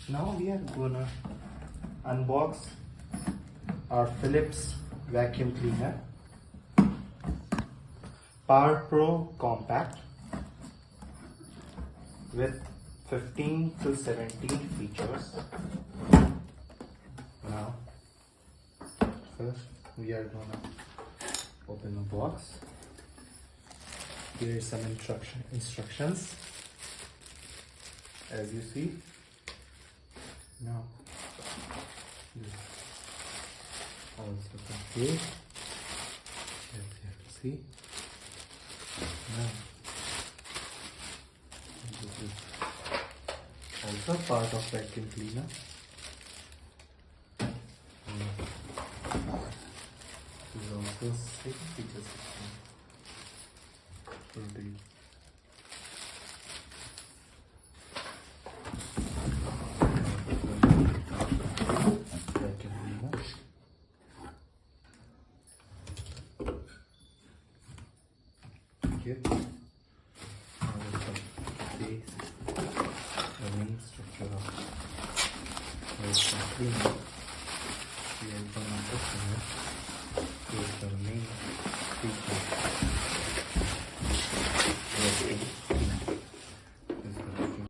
Now we are gonna unbox our Philips vacuum cleaner Power Pro Compact with 15 to 17 features. Now first we are gonna open the box. Here is some instructions as you see. Now this also complete, as you have to see. Now this is also part of vacuum cleaner. This is also safety system for the vacuum cleaner. Here, now the main structure of vacuum cleaner. We are going to open it.